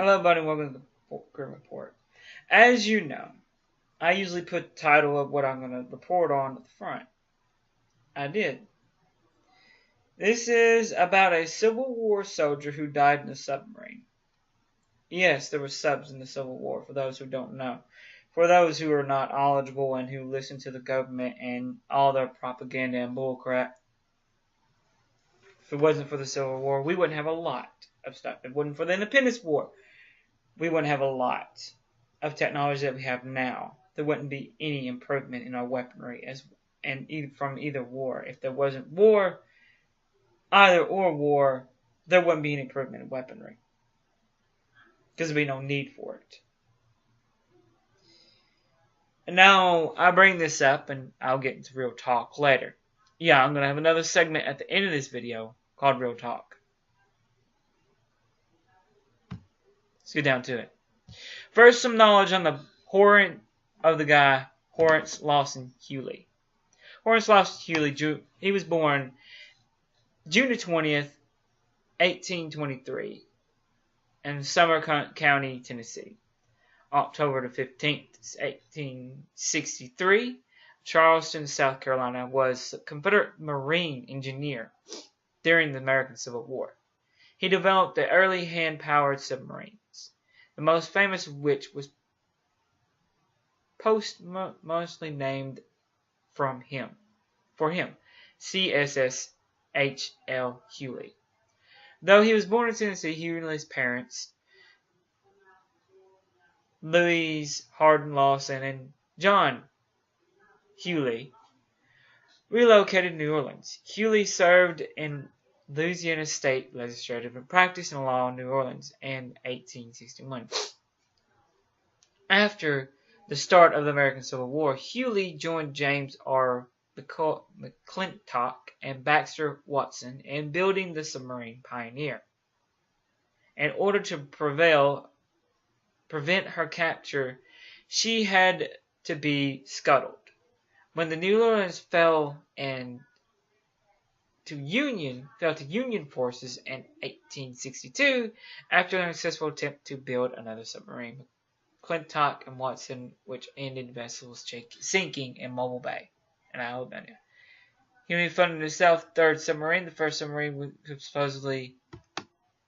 Hello, everybody. Welcome to the Grim Report. As you know, I usually put the title of what I'm going to report on at the front. I did. This is about a Civil War soldier who died in a submarine. Yes, there were subs in the Civil War, for those who don't know. For those who are not knowledgeable and who listen to the government and all their propaganda and bullcrap. If it wasn't for the Civil War, we wouldn't have a lot of stuff. If it wasn't for the Independence War, we wouldn't have a lot of technology that we have now. There wouldn't be any improvement in our weaponry from either war. If there wasn't war, there wouldn't be any improvement in weaponry. Because there'd be no need for it. And now, I bring this up, and I'll get into real talk later. Yeah, I'm going to have another segment at the end of this video called Real Talk. Let's get down to it. First, some knowledge on the Horace Lawson Hunley. Horace Lawson Hunley, he was born June the 20th, 1823, in Sumner County, Tennessee. October the 15th, 1863, Charleston, South Carolina, was a Confederate Marine engineer during the American Civil War. He developed the early hand-powered submarines, the most famous of which was posthumously named for him, CSS H.L. Hunley. Though he was born in Tennessee, Hunley's parents, Louise Hardin Lawson and John Hunley, relocated to New Orleans. Hunley served in Louisiana State Legislature and practiced in law in New Orleans in 1861. After the start of the American Civil War, Hunley joined James R. McClintock and Baxter Watson in building the submarine Pioneer. In order to prevent her capture, she had to be scuttled. When the New Orleans fell to Union forces in 1862, after an unsuccessful attempt to build another submarine, McClintock and Watson, which ended vessels sinking in Mobile Bay in Alabama. Hunley funded the South Third submarine. The first submarine would supposedly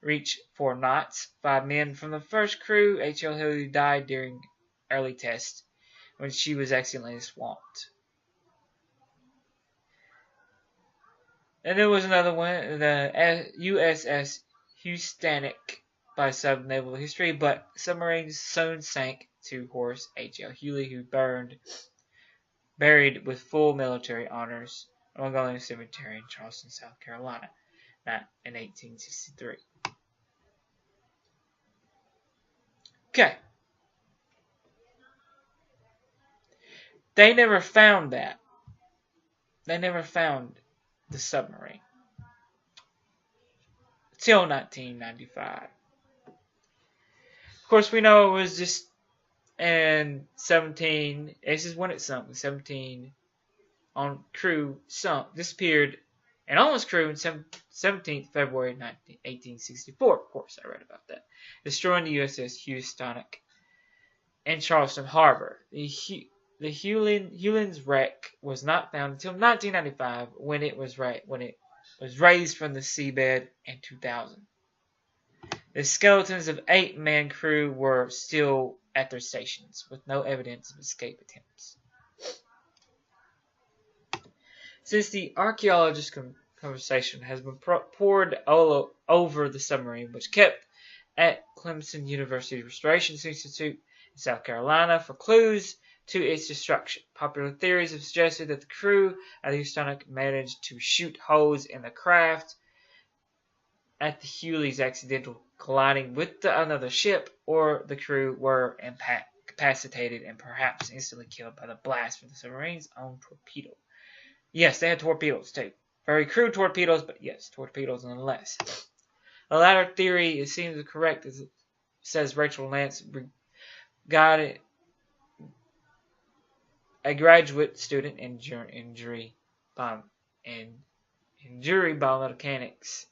reach 4 knots. 5 men from the first crew, H.L. Hunley, died during early tests when she was accidentally swamped. And there was another one, the USS Houstonic by sub-naval history, but submarines soon sank to Horace H.L. Hunley, who buried with full military honors on Montgomery Cemetery in Charleston, South Carolina, in 1863. Okay. They never found that. They never found the submarine till 1995. Of course, we know it was just in 17. This is when it sunk. 17 on crew disappeared, and on its crew in 17th February 1864. Of course, I read about that. Destroying the USS Houstonic in Charleston Harbor. The Hunley's wreck was not found until 1995, when it was raised from the seabed in 2000. The skeletons of 8-man crew were still at their stations, with no evidence of escape attempts. Since the archaeologist conversation has been poured all over the submarine, which kept at Clemson University Restoration Institute in South Carolina for clues to its destruction. Popular theories have suggested that the crew at the Houstonic managed to shoot holes in the craft at the Hunley's accidental colliding with another ship, or the crew were incapacitated and perhaps instantly killed by the blast from the submarine's own torpedo. Yes, they had torpedoes too. Very crude torpedoes, but yes, torpedoes nonetheless. The latter theory, it seems correct, as it says Rachel Lance, a graduate student in jury biomechanics,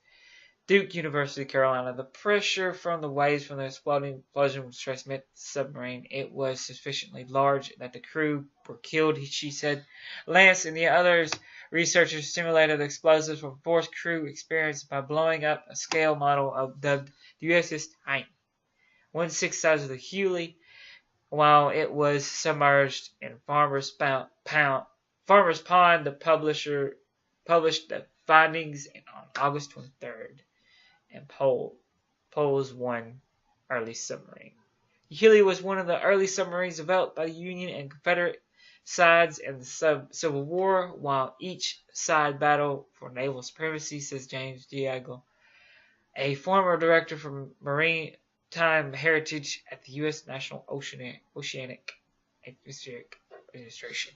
Duke University, Carolina. The pressure from the waves from the explosion would transmit the submarine. It was sufficiently large that the crew were killed, she said. Lance and the others researchers simulated the explosives from forced crew experience by blowing up a scale model of dubbed the USS Titan. 1/6 size of the Hunley, while it was submerged in Farmer's Pond. The publisher published the findings on August 23rd. And Pole's one early submarine. The Hunley was one of the early submarines developed by the Union and Confederate sides in the Civil War, while each side battled for naval supremacy, says James Diego, a former director for Maritime Heritage at the U.S. National Oceanic Administration.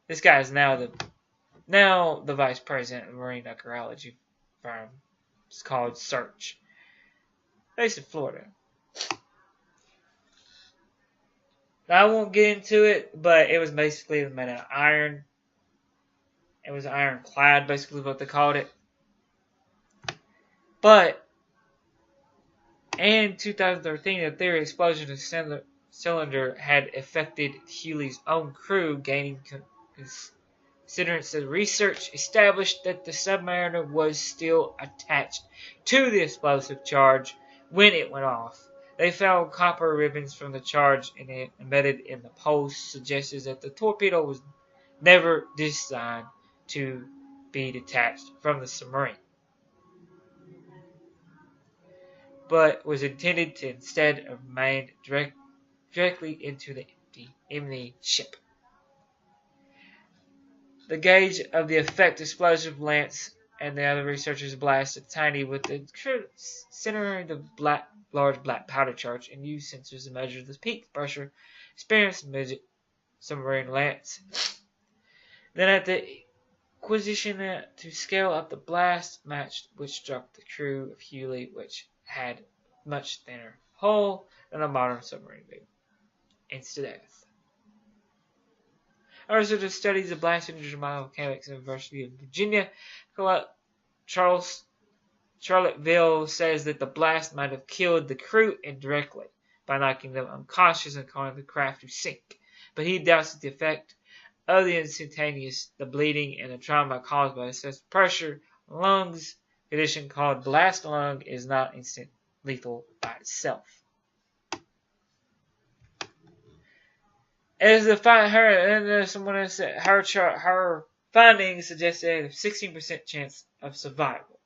This guy is now the vice president of the marine archaeology firm. It's called Search, based in Florida. Now, I won't get into it, but it was basically made out of iron. It was ironclad, basically what they called it. But in 2013, a theory explosion of the cylinder had affected Hunley's own crew, gaining considerance. The research established that the submariner was still attached to the explosive charge when it went off. They found copper ribbons from the charge embedded in the post, suggests that the torpedo was never designed to be detached from the submarine, but was intended to instead remain directly into the empty ship. The gauge of the effect explosive Lance and the other researchers blasted tiny with the center the large black powder charge and used sensors to measure the peak pressure experienced midget submarine Lance. Then at the acquisition to scale up the blast matched which struck the crew of Hunley, which had much thinner hull than a modern submarine beam. Instant death. A researcher studies the blast energy biomechanics at the University of Virginia. Charlottesville says that the blast might have killed the crew indirectly by knocking them unconscious and causing the craft to sink. But he doubts the effect of the bleeding and the trauma caused by excessive pressure on lungs. A condition called blast lung is not instant lethal by itself. As the someone said, her findings suggested a 16% chance of survival,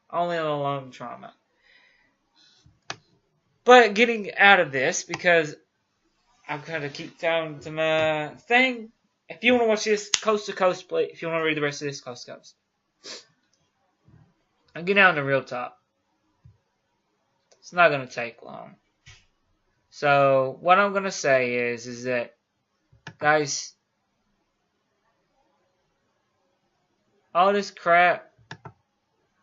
only on a lung trauma. But getting out of this, because I'm going to keep down to my thing. If you want to watch this coast to coast, please. If you want to read the rest of this coast to coast, I'll get down to real talk. It's not going to take long. So what I'm going to say is that, guys, all this crap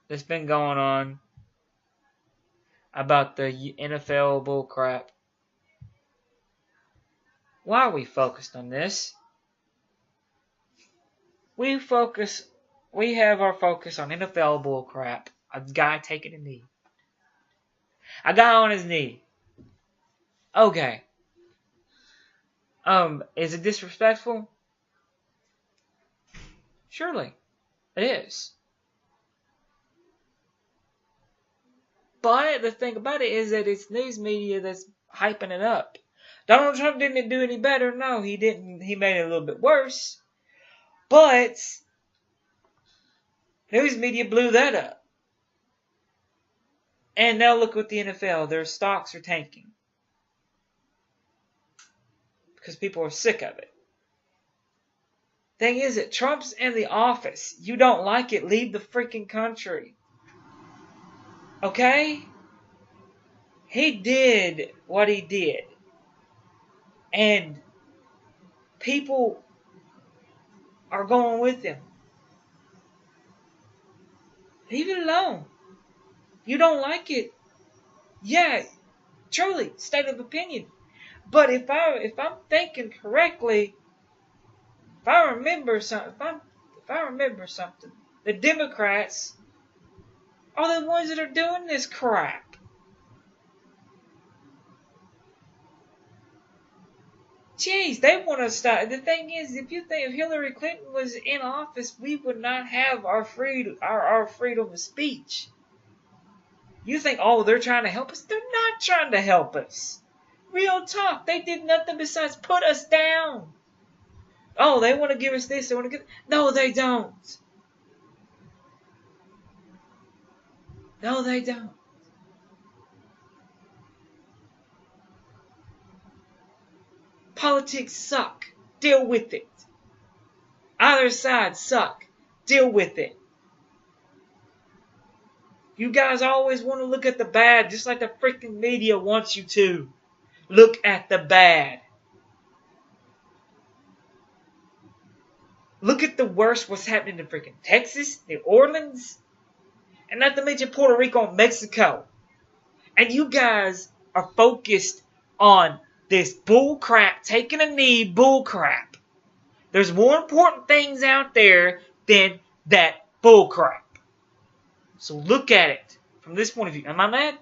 that's been going on about the NFL bull crap, why are we focused on this? We have our focus on NFL bull crap. A guy taking a knee. A guy on his knee. Okay. Is it disrespectful? Surely. It is. But the thing about it is that it's news media that's hyping it up. Donald Trump didn't do any better. No, he didn't. He made it a little bit worse. But news media blew that up. And now look at the NFL. Their stocks are tanking. Because people are sick of it. Thing is that Trump's in the office. You don't like it, leave the freaking country. Okay? He did what he did. And people are going with him. Leave it alone. You don't like it. Yeah, truly, state of opinion. But if I'm thinking correctly, if I remember something, the Democrats are the ones that are doing this crap. Jeez, they want to stop. The thing is, if you think if Hillary Clinton was in office, we would not have our freedom of speech. You think, oh, they're trying to help us? They're not trying to help us. Real talk. They did nothing besides put us down. Oh, they want to give us this. They want to give. No, they don't. No, they don't. Politics suck. Deal with it. Either side suck. Deal with it. You guys always want to look at the bad, just like the freaking media wants you to. Look at the bad. Look at the worst what's happening in freaking Texas, New Orleans, and not to mention Puerto Rico and Mexico. And you guys are focused on this bull crap, taking a knee bull crap. There's more important things out there than that bull crap. So look at it from this point of view. Am I mad?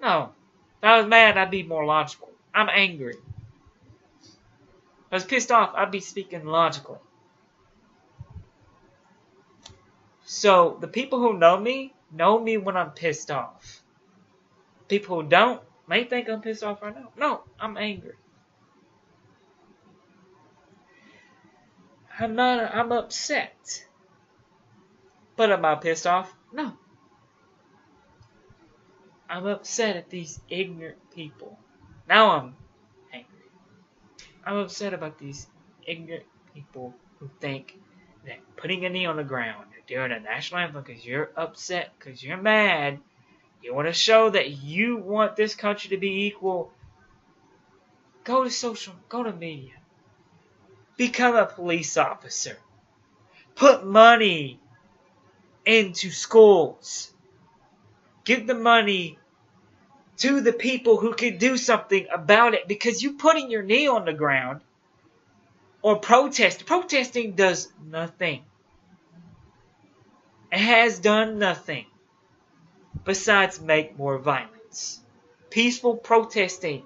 No. If I was mad, I'd be more logical. I'm angry. If I was pissed off, I'd be speaking logically. So the people who know me when I'm pissed off. People who don't may think I'm pissed off right now. No, I'm angry. I'm upset. But am I pissed off? No. I'm upset at these ignorant people. Now I'm angry. I'm upset about these ignorant people who think that putting a knee on the ground, during a national anthem because you're upset, because you're mad, you want to show that you want this country to be equal, go to media. Become a police officer. Put money into schools. Give the money to the people who can do something about it, because you putting your knee on the ground or protesting does nothing. It has done nothing besides make more violence. Peaceful protesting,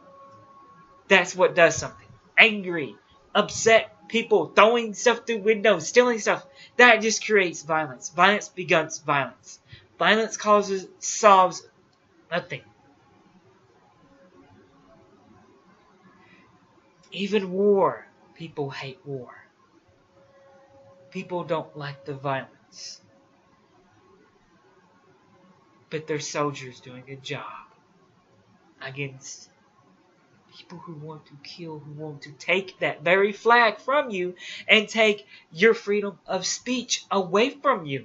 that's what does something. Angry, upset people throwing stuff through windows, stealing stuff, that just creates violence. Violence begets violence. Violence solves nothing. Even war, people hate war. People don't like the violence. But they're soldiers doing a job against people who want to kill, who want to take that very flag from you and take your freedom of speech away from you.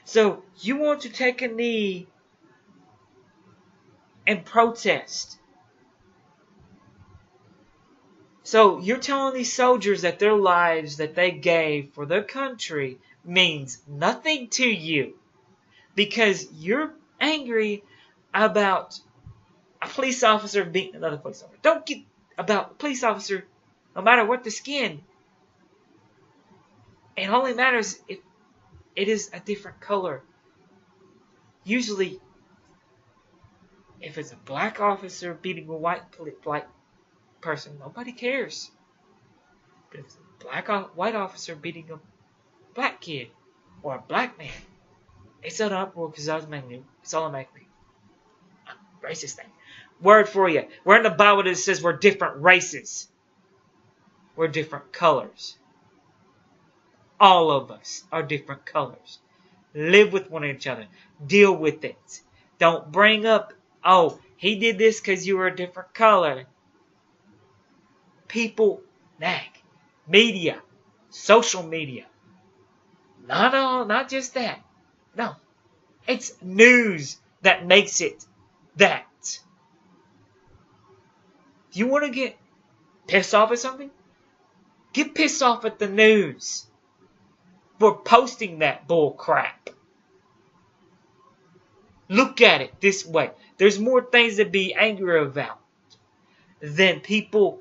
So you want to take a knee and protest. So you're telling these soldiers that their lives that they gave for their country means nothing to you because you're angry about a police officer beating another police officer. Don't get about a police officer, no matter what the skin. It only matters if it is a different color. Usually, if it's a black officer beating a white person, nobody cares. But if it's a white officer beating a black kid or a black man, it's an uproar because it's automatically a racist thing. Word for you. We're in the Bible that says we're different races. We're different colors. All of us are different colors. Live with one another. Deal with it. Don't bring up, oh, he did this because you were a different color. People nag. Media. Social media. Not just that. No. It's news that makes it that. If you want to get pissed off at something, get pissed off at the news for posting that bull crap. Look at it this way. There's more things to be angry about than people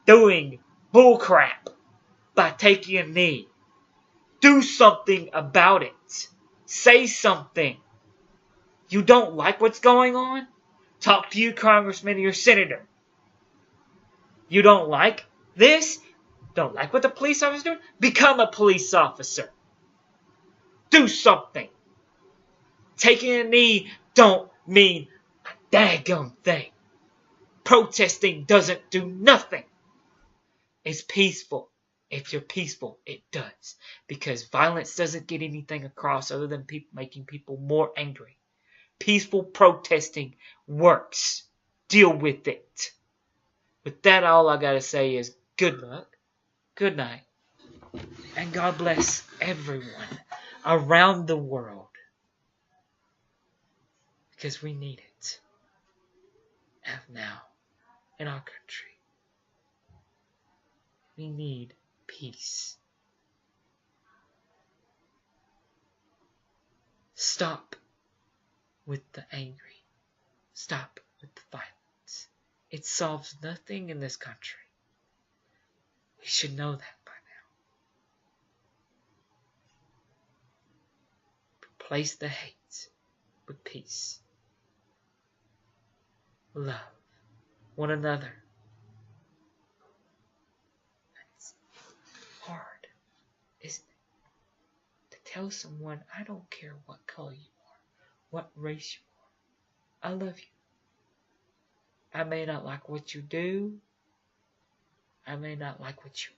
doing bull crap by taking a knee. Do something about it. Say something. You don't like what's going on? Talk to your congressman or your senator. You don't like this? Don't like what the police officer's doing? Become a police officer. Do something. Taking a knee don't mean a daggum thing. Protesting doesn't do nothing. It's peaceful. If you're peaceful, it does. Because violence doesn't get anything across other than making people more angry. Peaceful protesting works. Deal with it. With that, all I gotta say is good luck, good night, and God bless everyone around the world. Because we need it. And now, in our country, we need peace. Stop with the angry. Stop with the violence. It solves nothing in this country. We should know that by now. Replace the hate with peace. Love one another. It's hard, isn't it? To tell someone, I don't care what color you are, what race you are. I love you. I may not like what you do. I may not like what you...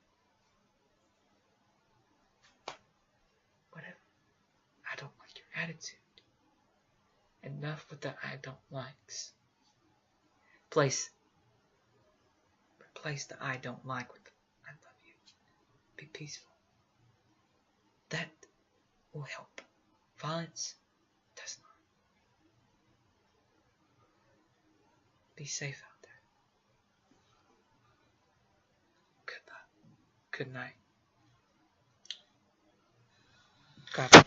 Whatever. I don't like your attitude. Enough with the I don't likes. Replace the I don't like with the I love you. Be peaceful. That will help. Violence does not. Be safe out there. Good luck. Good night. God bless.